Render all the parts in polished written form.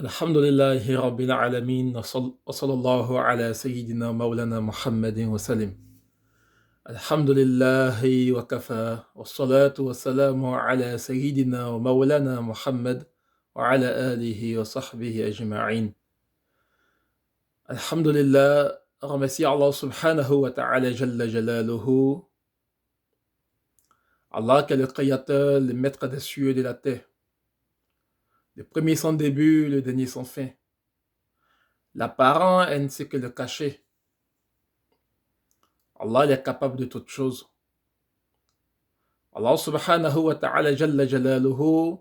الحمد لله رب العالمين وصلى الله على سيدنا مولانا محمد وسلم. الحمد لله وكفى والصلاة والسلام على سيدنا ومولانا محمد وعلى آله وصحبه أجمعين. الحمد لله, remercie Allah subhanahu wa ta'ala jalla jalaluhu, Allah qui est le créateur, le maître des cieux et de la terre, le premier sans début, le dernier sans fin, l'apparent ainsi que le caché. Allah il est capable de toutes choses. Allah subhanahu wa ta'ala jalla jalaluhu,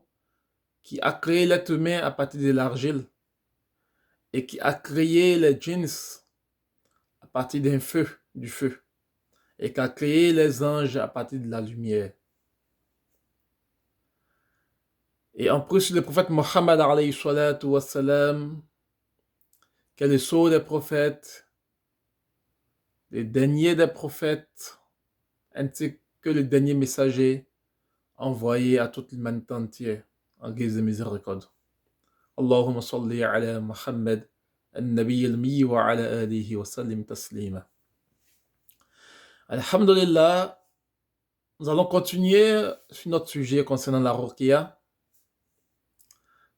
qui a créé l'être humain à partir de l'argile et qui a créé les djinns à partir d'un feu, du feu, et qui a créé les anges à partir de la lumière. Et en plus, le prophète Mohammed alayhi salatu wassalam, qui est le sceau des prophètes, le dernier des prophètes, ainsi que le dernier messager envoyé à toute l'humanité entière en guise de miséricorde. Allahumma salli ala Muhammad al-Nabi al-Mi wa ala alihi wa sallim taslima. Alhamdulillah, nous allons continuer sur notre sujet concernant la ruqya,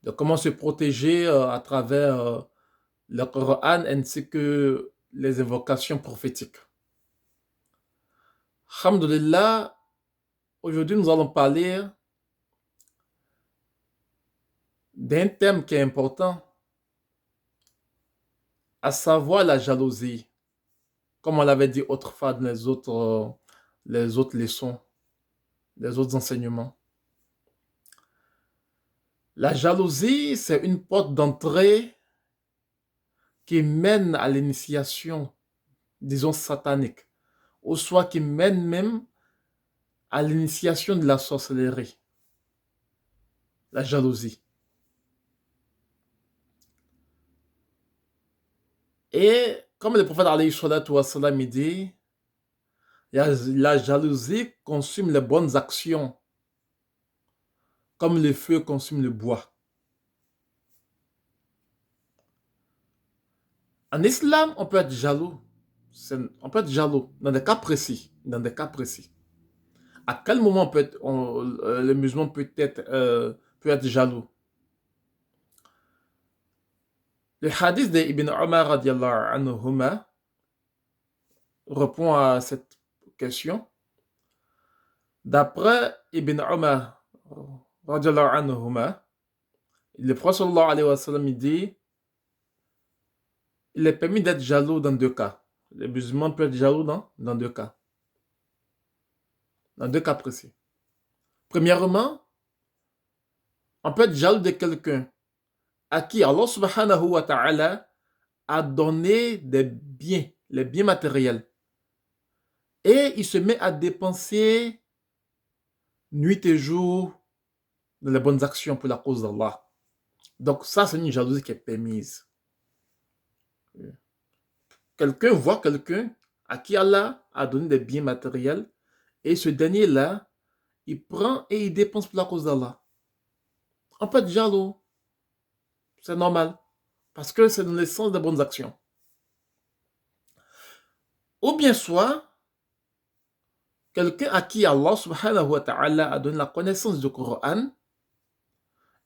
de comment se protéger à travers le Coran ainsi que les invocations prophétiques. Alhamdulillah, aujourd'hui nous allons parler d'un thème qui est important, à savoir la jalousie, comme on l'avait dit autrefois dans les autres leçons, les autres enseignements. La jalousie, c'est une porte d'entrée qui mène à l'initiation, disons, satanique, ou soit qui mène même à l'initiation de la sorcellerie. La jalousie. Et comme le prophète alayhi salatu wassalam dit, la jalousie consume les bonnes actions, comme le feu consume le bois. En islam, on peut être jaloux. On peut être jaloux dans des cas précis. À quel moment le musulman peut être jaloux? Le hadith d'Ibn Omar radiallahu anhuma répond à cette question. D'après Ibn Omar radiallahu anhuma, le prophète sallallahu alayhi wa sallam dit, il est permis d'être jaloux dans deux cas. Le musulman peut être jaloux dans deux cas. Dans deux cas précis. Premièrement, on peut être jaloux de quelqu'un à qui Allah subhanahu wa ta'ala a donné des biens, les biens matériels. Et il se met à dépenser nuit et jour dans les bonnes actions pour la cause d'Allah. Donc ça, c'est une jalousie qui est permise. Quelqu'un voit quelqu'un à qui Allah a donné des biens matériels et ce dernier-là, il prend et il dépense pour la cause d'Allah. On peut être jaloux. C'est normal. Parce que c'est dans le sens des bonnes actions. Ou bien soit, quelqu'un à qui Allah subhanahu wa ta'ala a donné la connaissance du Coran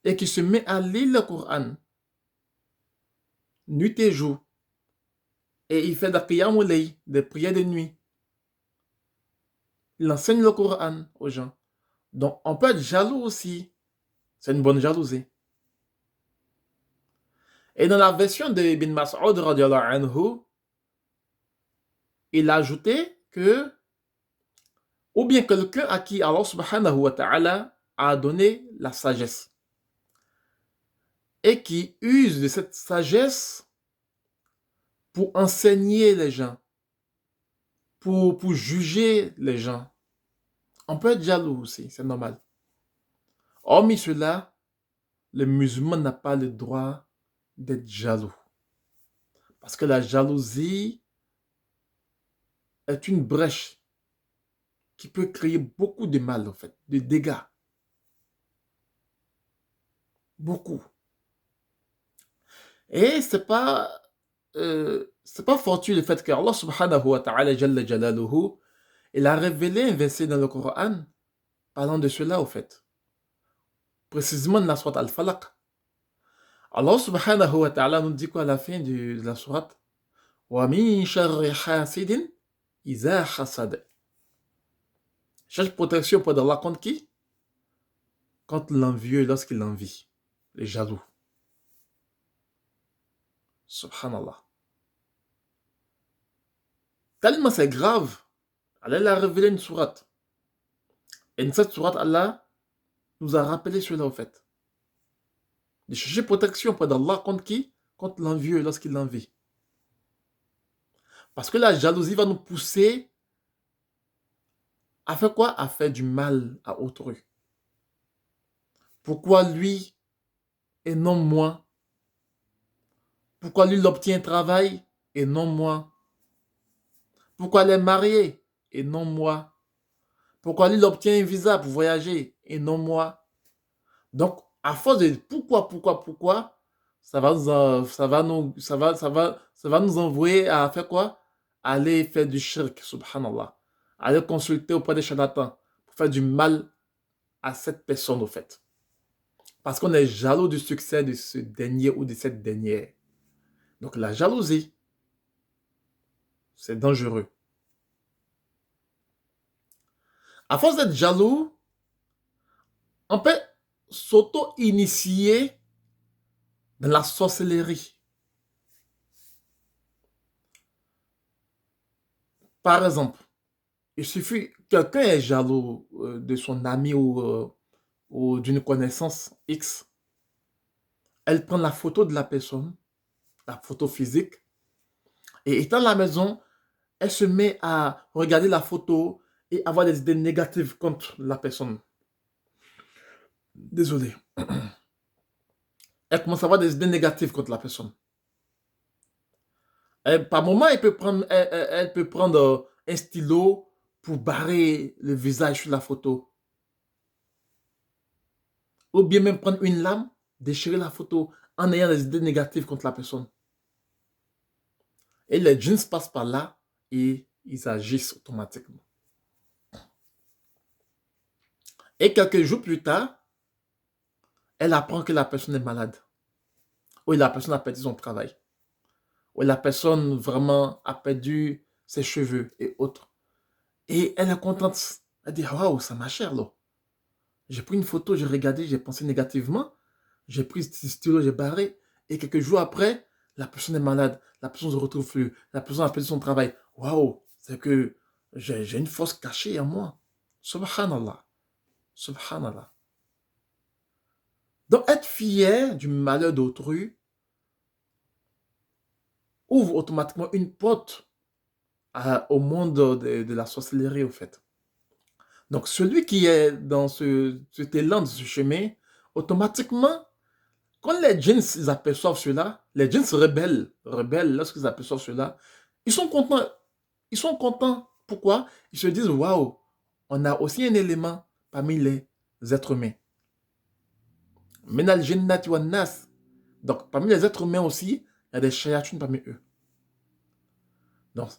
et qui se met à lire le Coran nuit et jour. Et il fait des prières de nuit. Il enseigne le Coran aux gens. Donc, on peut être jaloux aussi. C'est une bonne jalousie. Et dans la version de Ibn Mas'ud radiallahu anhu, il a ajouté que, ou bien quelqu'un à qui Allah subhanahu wa ta'ala a donné la sagesse et qui use de cette sagesse pour enseigner les gens, pour juger les gens. On peut être jaloux aussi, c'est normal. Hormis cela, le musulman n'a pas le droit d'être jaloux. Parce que la jalousie est une brèche qui peut créer beaucoup de mal, en fait, de dégâts. Beaucoup. Et c'est pas fortuit le fait que Allah subhanahu wa ta'ala jalla jalaluhu, il a révélé un verset dans le Coran parlant de cela au fait. Précisément dans la sourate Al-Falaq. Allah subhanahu wa ta'ala nous dit quoi à la fin de la sourate? Wa min sharri hasidin iza hasad. Cherche protection auprès d'Allah contre qui? Contre l'envieux lorsqu'il envie. Les jaloux. Subhanallah. Tellement c'est grave. Allah a révélé une sourate. Et dans cette sourate, Allah nous a rappelé cela au fait. De chercher protection auprès d'Allah contre qui? Contre l'envieux lorsqu'il l'envie. Parce que la jalousie va nous pousser à faire quoi? À faire du mal à autrui. Pourquoi lui et non moi? Pourquoi lui il obtient un travail et non moi? Pourquoi elle est mariée et non moi? Pourquoi lui il obtient un visa pour voyager et non moi? Donc, à force de pourquoi, ça va nous envoyer à faire quoi? Aller faire du shirk, subhanallah. Aller consulter auprès des charlatans pour faire du mal à cette personne, au fait. Parce qu'on est jaloux du succès de ce dernier ou de cette dernière. Donc, la jalousie, c'est dangereux. À force d'être jaloux, on peut s'auto-initier dans la sorcellerie. Par exemple, il suffit, quelqu'un est jaloux de son ami ou d'une connaissance X. Elle prend la photo de la personne, la photo physique, et étant à la maison, elle se met à regarder la photo et avoir des idées négatives contre la personne. Désolé. Elle commence à avoir des idées négatives contre la personne. Par moment, elle peut prendre un stylo pour barrer le visage sur la photo. Ou bien même prendre une lame, déchirer la photo en ayant des idées négatives contre la personne. Et les djinns passent par là et ils agissent automatiquement. Et quelques jours plus tard, elle apprend que la personne est malade. Ou la personne a perdu son travail. Ou la personne vraiment a perdu ses cheveux et autres. Et elle est contente. Elle dit, waouh, ça marche là. J'ai pris une photo, j'ai regardé, j'ai pensé négativement. J'ai pris ce stylo, j'ai barré. Et quelques jours après, la personne est malade. La personne ne se retrouve plus. La personne a perdu son travail. Waouh, c'est que j'ai une force cachée en moi. Subhanallah. Subhanallah. Donc, être fier du malheur d'autrui ouvre automatiquement une porte au monde de la sorcellerie, au fait. Donc, celui qui est dans cet élan de ce chemin, automatiquement, quand les djinns ils aperçoivent cela, les djinns se rebellent lorsqu'ils aperçoivent cela. Ils sont contents. Ils sont contents. Pourquoi? Ils se disent, waouh, on a aussi un élément parmi les êtres humains. Minal jinnati wan nas. Donc, parmi les êtres humains aussi, il y a des shayatun parmi eux. Donc,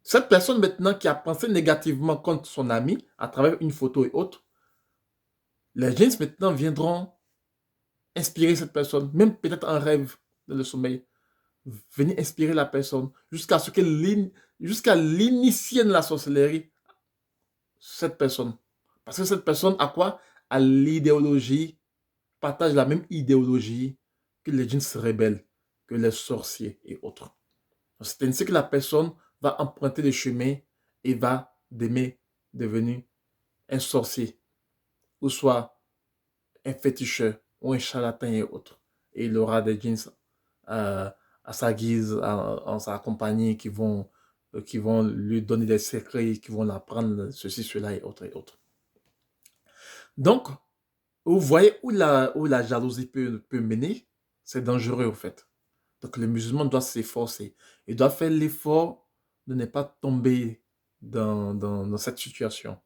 cette personne maintenant qui a pensé négativement contre son ami à travers une photo et autres, les djinns maintenant viendront inspirer cette personne, même peut-être en rêve dans le sommeil. Venir inspirer la personne jusqu'à ce qu'elle jusqu'à l'initier de la sorcellerie, cette personne. Parce que cette personne a quoi? A l'idéologie, partage la même idéologie que les djinns se rebellent, que les sorciers et autres. C'est ainsi que la personne va emprunter le chemin et va devenir un sorcier, ou soit un féticheur, ou un charlatan et autres. Et il aura des djinns à sa guise, en sa compagnie, qui vont lui donner des secrets, qui vont l'apprendre ceci, cela et autres et autres. Donc, vous voyez où la jalousie peut mener, c'est dangereux au fait. Donc, le musulman doit s'efforcer. Il doit faire l'effort de ne pas tomber dans cette situation.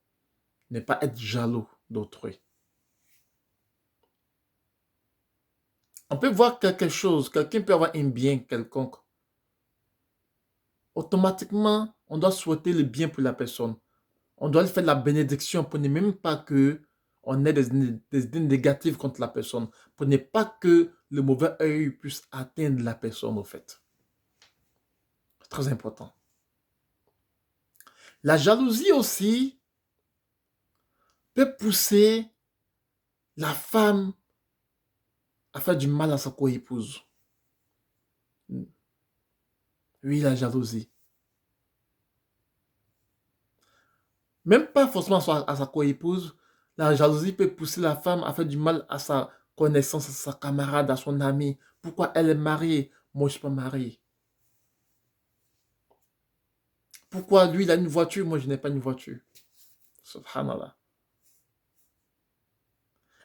Ne pas être jaloux d'autrui. On peut voir quelque chose, quelqu'un peut avoir un bien quelconque. Automatiquement, on doit souhaiter le bien pour la personne. On doit lui faire la bénédiction pour ne même pas que on ait des idées négatives contre la personne. Pour ne pas que le mauvais œil puisse atteindre la personne, au fait. C'est très important. La jalousie aussi peut pousser la femme à faire du mal à sa co-épouse. Oui, la jalousie. Même pas forcément à sa co-épouse, la jalousie peut pousser la femme à faire du mal à sa connaissance, à sa camarade, à son ami. Pourquoi elle est mariée? Moi, je ne suis pas marié. Pourquoi lui, il a une voiture, moi, je n'ai pas une voiture? Subhanallah.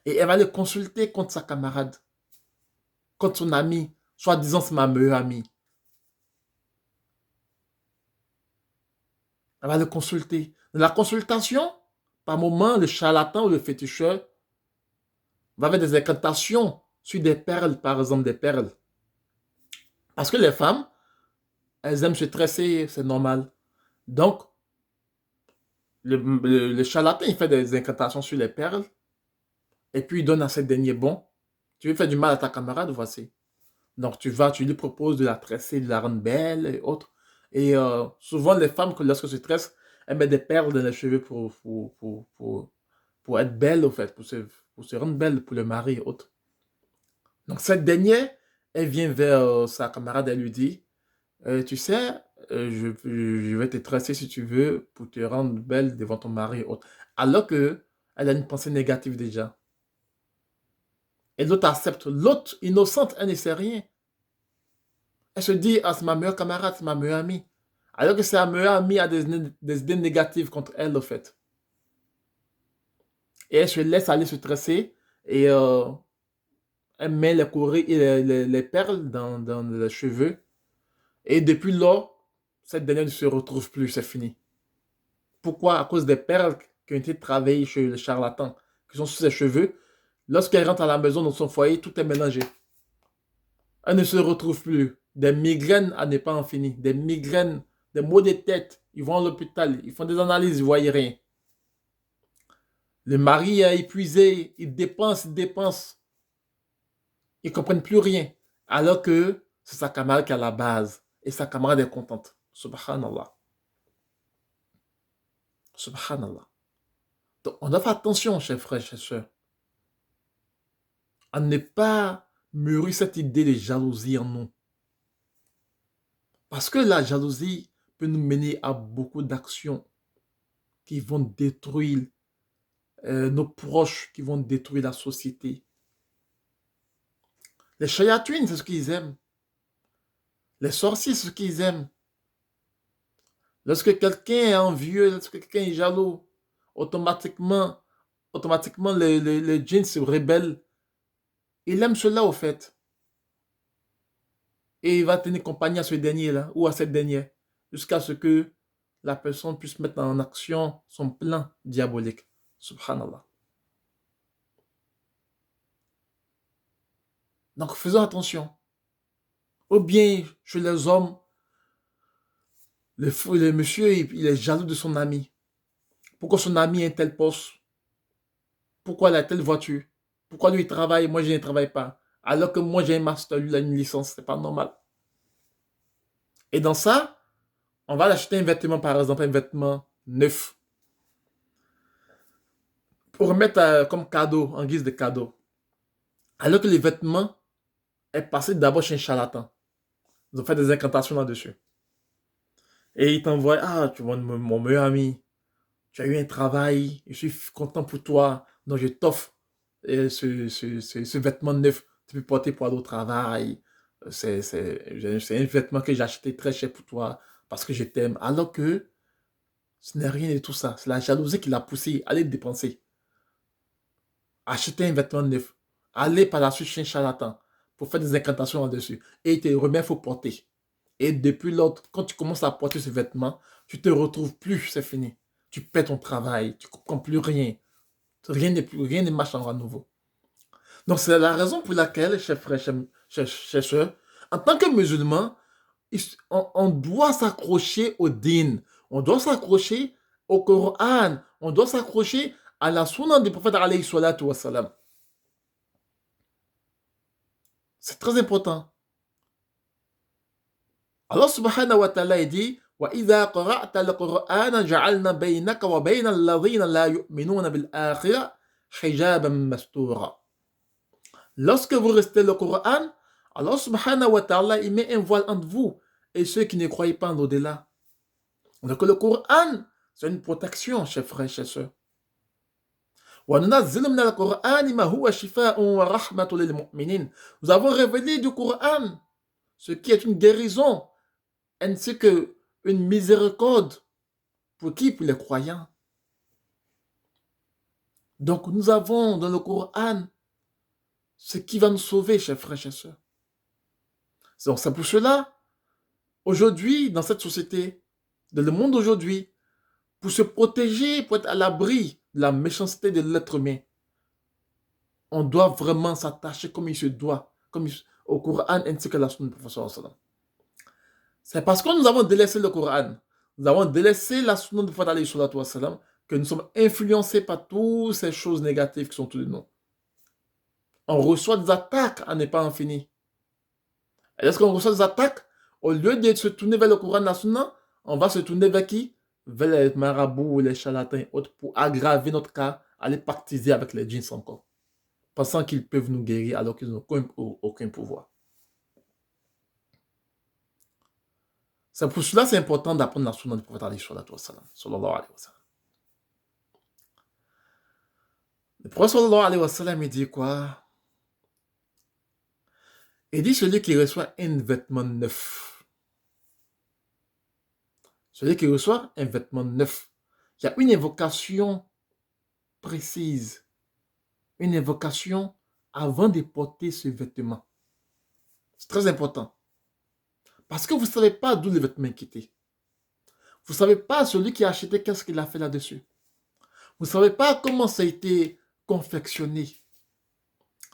Et elle va le consulter contre sa camarade, contre son ami, soi-disant c'est ma meilleure amie. Elle va le consulter. Dans la consultation, par moment, le charlatan ou le féticheur va faire des incantations sur des perles, par exemple des perles. Parce que les femmes, elles aiment se tresser, c'est normal. Donc, le charlatan, il fait des incantations sur les perles, et puis il donne à cette dernière, bon, tu veux faire du mal à ta camarade, voici. Donc, tu vas, tu lui proposes de la tresser, de la rendre belle et autres. Et souvent, les femmes, lorsqu'elles se tressent, elles mettent des perles dans les cheveux pour être belles, au fait, pour se rendre belle pour le mari et autres. Donc, cette dernière, elle vient vers sa camarade, elle lui dit, tu sais, je vais te tresser si tu veux pour te rendre belle devant ton mari et autres. Alors que elle a une pensée négative déjà. Et l'autre accepte. L'autre, innocente, elle ne sait rien. Elle se dit, ah, c'est ma meilleure camarade, c'est ma meilleure amie. Alors que sa meilleure amie a des idées négatives contre elle, au fait. Et elle se laisse aller se tresser et elle met les perles dans les cheveux. Et depuis lors, cette dernière ne se retrouve plus, c'est fini. Pourquoi? À cause des perles qui ont été travaillées chez le charlatan, qui sont sur ses cheveux. Lorsqu'elle rentre à la maison, dans son foyer, tout est mélangé. Elle ne se retrouve plus. Des migraines à ne pas en finir. Des migraines, des maux de tête. Ils vont à l'hôpital, ils font des analyses, ils ne voient rien. Le mari est épuisé, il dépense, il dépense. Ils ne comprennent plus rien. Alors que c'est sa camarade qui est à la base. Et sa camarade est contente. Subhanallah. Subhanallah. Donc, on doit faire attention, chers frères, chers sœurs, à ne pas mûrir cette idée de jalousie en nous. Parce que la jalousie peut nous mener à beaucoup d'actions qui vont détruire nos proches, qui vont détruire la société. Les chayatouines, c'est ce qu'ils aiment. Les sorciers, c'est ce qu'ils aiment. Lorsque quelqu'un est envieux, lorsque quelqu'un est jaloux, automatiquement, le djinn se rebelle. Il aime cela, au fait. Et il va tenir compagnie à ce dernier-là, ou à cette dernière, jusqu'à ce que la personne puisse mettre en action son plan diabolique. Subhanallah. Donc faisons attention. Ou bien, chez les hommes, le monsieur, il est jaloux de son ami. Pourquoi son ami a un tel poste? Pourquoi il a telle voiture? Pourquoi lui il travaille, moi je ne travaille pas? Alors que moi j'ai un master, lui il a une licence, c'est pas normal. Et dans ça, on va acheter un vêtement, par exemple, un vêtement neuf, pour remettre comme cadeau, en guise de cadeau. Alors que le vêtement est passé d'abord chez un charlatan. Ils ont fait des incantations là-dessus. Et il t'envoie, ah, tu vois, mon meilleur ami, tu as eu un travail, je suis content pour toi, donc je t'offre ce vêtement neuf, tu peux porter pour aller au travail. C'est un vêtement que j'ai acheté très cher pour toi, parce que je t'aime. Alors que ce n'est rien de tout ça. C'est la jalousie qui l'a poussé à aller dépenser. Acheter un vêtement neuf. Aller par la suite chez un charlatan pour faire des incantations là-dessus. Et il te remet, il faut porter. Et depuis l'autre, quand tu commences à porter ce vêtement, tu te retrouves plus, c'est fini. Tu perds ton travail, tu ne comprends plus rien. Rien ne marche à nouveau. Donc, c'est la raison pour laquelle, chers frères, chers sœurs, en tant que musulmans, on doit s'accrocher au din, on doit s'accrocher au Coran, on doit s'accrocher à la sunna du prophète alayhi salatu wa salam. C'est très important. Allah subhanahu wa ta'ala dit وَإِذَا قَرَأْتَ الْقُرْآنَ جَعَلْنَا بَيْنَكَ وَبَيْنَ الَّذِينَ لَا يُؤْمِنُونَ بِالْآخِرَةِ حِجَابًا مَسْتُورًا. Lorsque vous restez le Coran, Allah subhanahu wa ta'ala il met un voile entre vous et ceux qui ne croient pas en l'au-delà. Donc le Coran, c'est une protection, chers frères, chers sœurs. وَنُنَزِّلُ مِنَ الْقُرْآنِ مَا هُوَ شِفَاءٌ وَرَحْمَةٌ لِلْمُؤْمِنِينَ. Nous avons révélé du Coran ce qui est une guérison ainsi que une miséricorde pour qui? Pour les croyants. Donc nous avons dans le Coran ce qui va nous sauver, chers frères, chers sœurs. Donc c'est pour cela, aujourd'hui, dans cette société, dans le monde d'aujourd'hui, pour se protéger, pour être à l'abri de la méchanceté de l'être humain, on doit vraiment s'attacher comme il se doit, au Coran ainsi que la sunna du prophète. C'est parce que nous avons délaissé le Coran, nous avons délaissé la sunna du prophète que nous sommes influencés par toutes ces choses négatives qui sont autour de nous. On reçoit des attaques à ne pas en finir. Et lorsqu'on reçoit des attaques, au lieu de se tourner vers le Coran et la sunna, on va se tourner vers qui? Vers les marabouts, les charlatans et autres pour aggraver notre cas, aller pactiser avec les djinns encore, pensant qu'ils peuvent nous guérir alors qu'ils n'ont aucun pouvoir. C'est pour cela que c'est important d'apprendre la sunna du prophète sallallahu alayhi wa sallam. Le prophète sallallahu alayhi wa sallam, il dit quoi? Il dit celui qui reçoit un vêtement neuf. Celui qui reçoit un vêtement neuf. Il y a une évocation précise. Une évocation avant de porter ce vêtement. C'est très important. Parce que vous ne savez pas d'où le vêtement est quitté. Vous ne savez pas celui qui a acheté, qu'est-ce qu'il a fait là-dessus. Vous ne savez pas comment ça a été confectionné.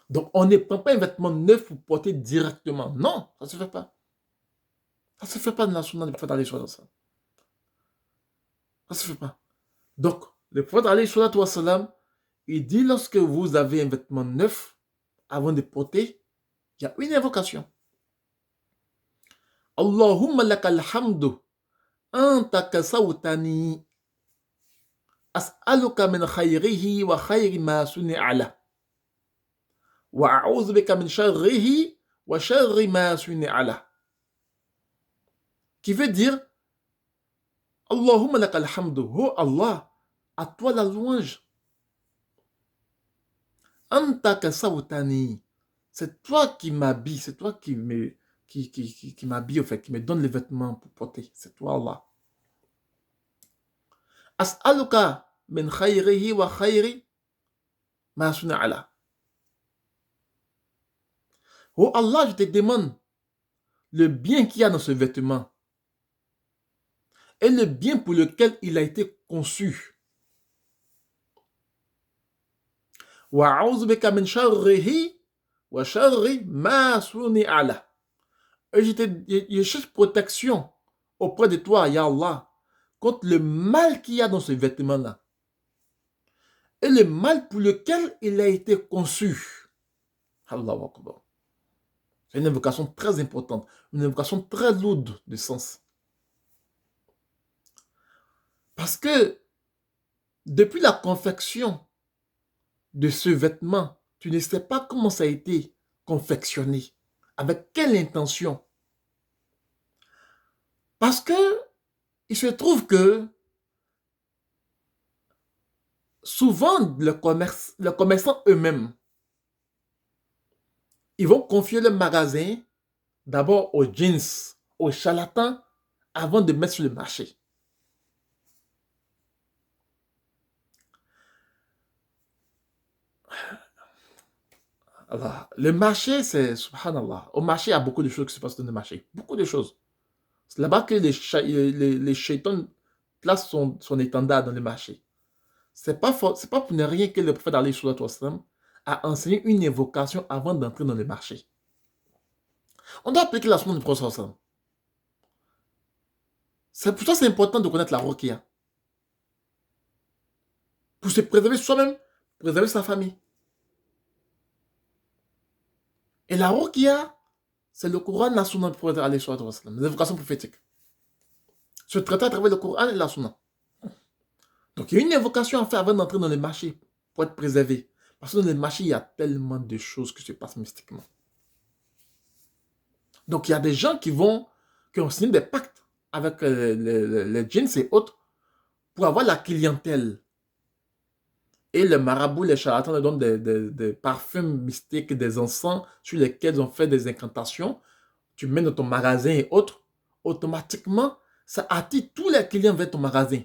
Donc, on ne prend pas un vêtement neuf pour porter directement. Non, ça ne se fait pas. Ça ne se fait pas dans la sunna du prophète alayhi sallam. Ça ne se fait pas. Donc, le prophète alayhi sallam, il dit lorsque vous avez un vêtement neuf, avant de porter, il y a une invocation. Allahumma lakal hamdu, anta kasawtani, as'aluka min khayrihi wa khayri ma suni'a lah. وَأَعُوذُ بِكَ مِنْ شَرِّهِ وَشَرِّ مَا صُنِعَ لَهُ. Qui veut dire Allahumma lakal hamdu, oh Allah, à toi la louange. Anta kasawtani, c'est toi qui m'habilles, c'est toi qui m'habille, en fait, qui me donne les vêtements pour porter. C'est toi Allah. As'aluka min khayrihi wa khayri ma suni'a lah. Oh Allah, je te demande le bien qu'il y a dans ce vêtement et le bien pour lequel il a été conçu. وَأَعُوذُ بِكَ مِنْ شَرِّهِ وَشَرِّ مَا صُنِعَ لَهُ. Et je cherche protection auprès de toi, Ya Allah, contre le mal qu'il y a dans ce vêtement-là et le mal pour lequel il a été conçu. Allahu Akbar. C'est une invocation très importante, une invocation très lourde de sens. Parce que depuis la confection de ce vêtement, tu ne sais pas comment ça a été confectionné, avec quelle intention. Parce que il se trouve que souvent les commerçants eux-mêmes, ils vont confier le magasin d'abord aux jeans, aux charlatans, avant de mettre sur le marché. Alors, le marché, c'est, subhanallah, au marché, il y a beaucoup de choses qui se passent dans le marché. Beaucoup de choses. C'est là-bas que les shaitans placent son étendard dans le marché. C'est pas pour ne rien que le prophète alayhi salatu wassalam à enseigner une invocation avant d'entrer dans le marché. On doit appliquer la sunna du prophète sallallahu alayhi wa sallam. C'est pour ça que c'est important de connaître la ruqya. Pour se préserver soi-même, préserver sa famille. Et la ruqya, c'est le Coran, la sunna du prophète alayhi wa sallam, les invocations prophétiques. Se traiter à travers le Coran et la sunna. Donc il y a une invocation à faire avant d'entrer dans le marché pour être préservé. Parce que dans le marché, il y a tellement de choses qui se passent mystiquement. Donc il y a des gens qui ont signé des pactes avec les djinns et autres pour avoir la clientèle. Et les marabouts, les charlatans leur donnent des parfums mystiques, des encens sur lesquels on fait des incantations. Tu mets dans ton magasin et autres. Automatiquement, ça attire tous les clients vers ton magasin.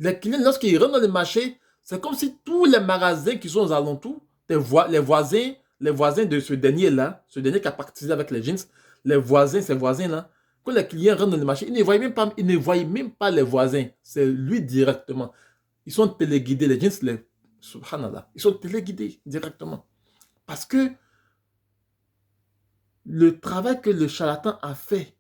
Les clients, lorsqu'ils rentrent dans le marché, c'est comme si tous les magasins qui sont aux alentours, les voisins de ce dernier-là, ce dernier qui a participé avec les jeans, ces voisins-là, quand les clients rentrent dans le marché, ils ne voient même pas les voisins. C'est lui directement. Ils sont téléguidés, les jeans, subhanallah, ils sont téléguidés directement. Parce que le travail que le charlatan a fait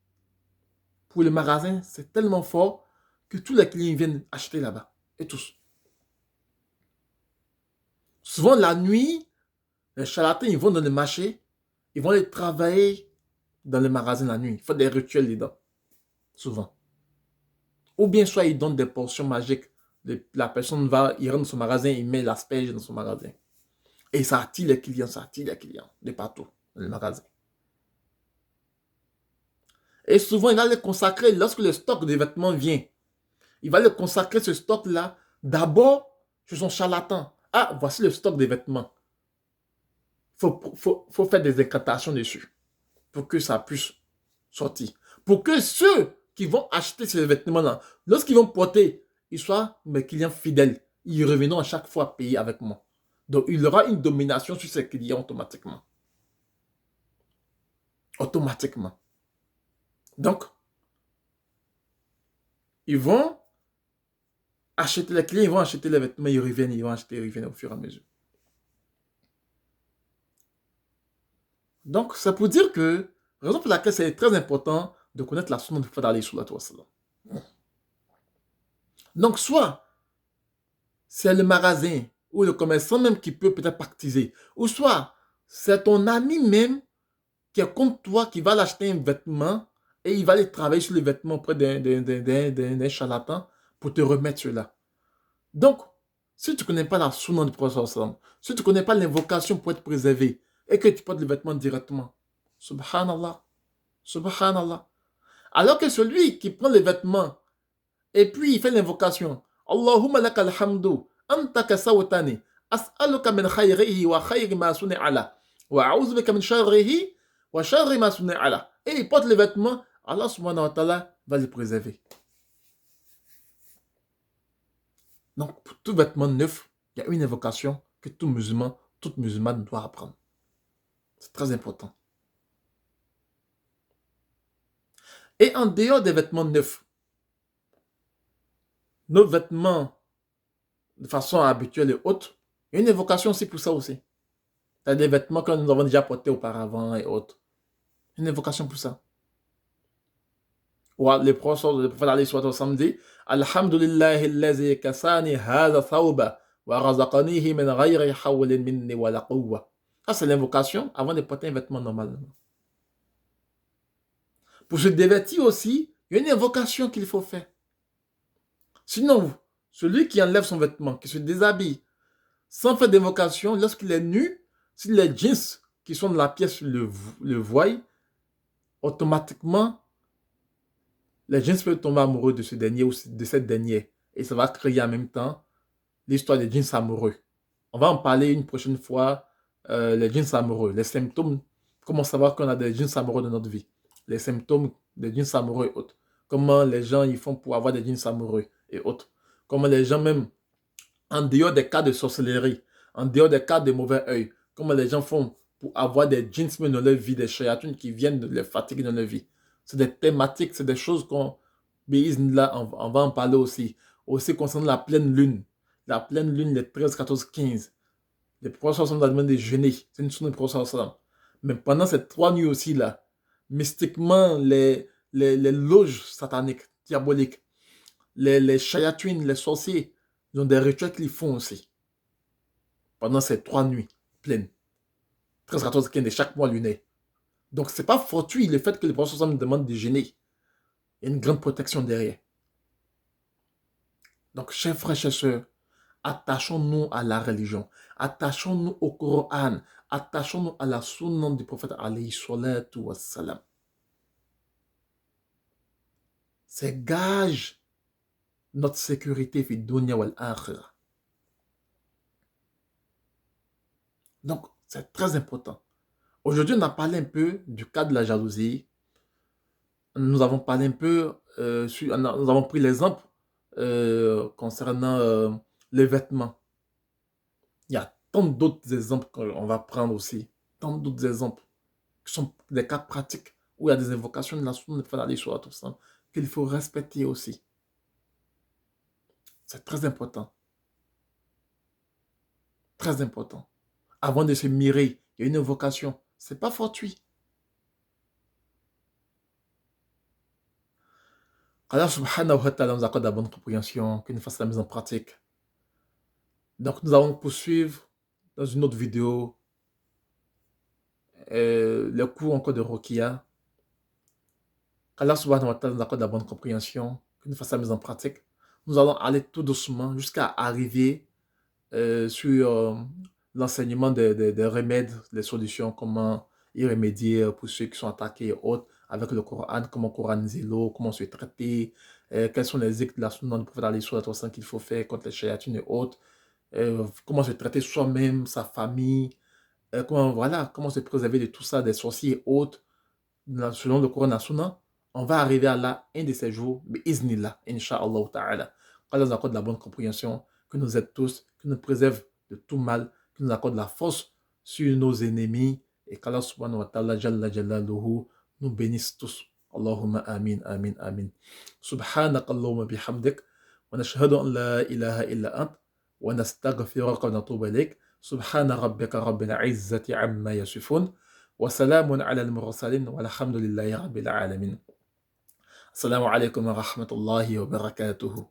pour le magasin, c'est tellement fort que tous les clients viennent acheter là-bas. Et tous. Souvent, la nuit, les charlatans, ils vont dans le marché, ils vont aller travailler dans le magasin la nuit. Ils font des rituels dedans. Souvent. Ou bien, soit ils donnent des portions magiques. La personne il rentre dans son magasin, il met l'asperge dans son magasin. Et ça attire les clients de partout dans le magasin. Et souvent, il va les consacrer, lorsque le stock de vêtements vient, il va le consacrer ce stock-là d'abord sur son charlatan. Ah, voici le stock de vêtements. Faut faire des incantations dessus pour que ça puisse sortir. Pour que ceux qui vont acheter ces vêtements-là, lorsqu'ils vont porter, ils soient mes clients fidèles. Ils reviendront à chaque fois payer avec moi. Donc, il y aura une domination sur ces clients automatiquement. Automatiquement. Donc, ils vont acheter les clients, ils vont acheter les vêtements, ils reviennent au fur et à mesure. Donc, c'est pour dire que, raison pour laquelle c'est très important de connaître la sunna du prophète alayhi wa sallam. Donc, soit c'est le magasin ou le commerçant même qui peut peut-être pactiser, ou soit c'est ton ami même qui est comme toi, qui va l'acheter un vêtement et il va aller travailler sur le vêtement auprès d'un charlatan pour te remettre cela. Donc, si tu ne connais pas la sunna du prophète sallallahu alayhi wa sallam, si tu ne connais pas l'invocation pour être préservé et que tu portes le vêtement directement, subhanallah, subhanallah. Alors que celui qui prend les vêtements et puis il fait l'invocation, Allahumma laka alhamdu, anta kasawtani, as'aluka min khayrihi wa khayri ma sun'ala, wa a'udhu bika min sharrihi wa sharri ma sun'ala. Et il porte les vêtements, Allah subhanahu wa ta'ala va les préserver. Donc, pour tout vêtement neuf, il y a une invocation que tout musulman, toute musulmane doit apprendre. C'est très important. Et en dehors des vêtements neufs, nos vêtements de façon habituelle et autre, il y a une invocation aussi pour ça aussi. Il y a des vêtements que nous avons déjà portés auparavant et autres. Une invocation pour ça. Le prophète alayhi wa sallam dit Alhamdulillahi allazi kasani hadha thawba wa razaqanihi min ghayri hawlin minni wa la quwwa. Ça, c'est l'invocation avant de porter un vêtement normalement. Pour se dévêtir aussi, il y a une invocation qu'il faut faire. Sinon, celui qui enlève son vêtement, qui se déshabille, sans faire d'invocation, lorsqu'il est nu, si les jeans qui sont dans la pièce le voient, automatiquement, les jeans peuvent tomber amoureux de ce dernier ou de cette dernière. Et ça va créer en même temps l'histoire des jeans amoureux. On va en parler une prochaine fois, les jeans amoureux, les symptômes, comment savoir qu'on a des jeans amoureux dans notre vie. Les symptômes des jeans amoureux et autres. Comment les gens ils font pour avoir des jeans amoureux et autres. Comment les gens même, en dehors des cas de sorcellerie, en dehors des cas de mauvais œil, comment les gens font pour avoir des jeans dans leur vie, des shayatounes qui viennent de les fatiguer dans leur vie. C'est des thématiques, c'est des choses qu'on on va en parler aussi. Aussi concernant la pleine lune. La pleine lune, les 13, 14, 15. Le prophète sallam a demandé de jeûner. C'est une sunna du prophète sallam. Mais pendant ces 3 nuits aussi là, mystiquement, les loges sataniques, diaboliques, les chayatouines, les sorciers, ils ont des rituels qu'ils font aussi. Pendant ces 3 nuits pleines. 13, 14, 15 de chaque mois lunaire. Donc, c'est pas fortuit le fait que le prophète sallam demande de jeûner. Il y a une grande protection derrière. Donc, chers frères, chers sœurs, attachons-nous à la religion. Attachons-nous au Coran. Attachons-nous à la sunna du prophète alayhi salatu wassalam. C'est gage notre sécurité fi dunya wal akhirah. Donc, c'est très important. Aujourd'hui, on a parlé un peu du cas de la jalousie. Nous avons parlé un peu, nous avons pris l'exemple concernant les vêtements. Il y a tant d'autres exemples qu'on va prendre aussi. Tant d'autres exemples qui sont des cas pratiques où il y a des invocations de la sunna de Fadali sur tout ça qu'il faut respecter aussi. C'est très important. Très important. Avant de se mirer, il y a une invocation. C'est pas fortuit. Allah subhanahu wa ta'ala nous accorde la bonne compréhension, qu'il nous fasse la mise en pratique. Donc nous allons poursuivre dans une autre vidéo le cours encore de Ruqya. Allah subhanahu wa ta'ala nous accorde la bonne compréhension, qu'il nous fasse la mise en pratique. Nous allons aller tout doucement jusqu'à arriver sur l'enseignement des remèdes, les solutions, comment y remédier pour ceux qui sont attaqués et autres, avec le Coran, comment coraniser l'eau, comment se traiter, quels sont les actes de la sunna du prophète Ali sallallahu alayhi wa qu'il faut faire contre les chayatines et autres, comment se traiter soi-même, sa famille, comment se préserver de tout ça, des sorciers et autres, selon le Coran et la sunna. On va arriver à là un de ces jours, bi'iznillah, incha'Allah ta'ala. Allah nous accorde la bonne compréhension, que nous aide tous, que nous préserve de tout mal, que nous accorde la force sur nos ennemis, et qu'Allah subhanahu wa ta'ala, jalla jalaluhu, nous bénisse tous. Allahumma amin, amin, amin. Subhanaka Allahumma bihamdik, wa nashhadu an la ilaha illa ant, wa nastaghfiruka wa natubu ilayk. Subhana rabbika rabbil izzati amma yasifun, wa salamun ala al-mursalin, walhamdulillahi rabbil alamin. Assalamu alaikum wa rahmatullahi wa barakatuhu.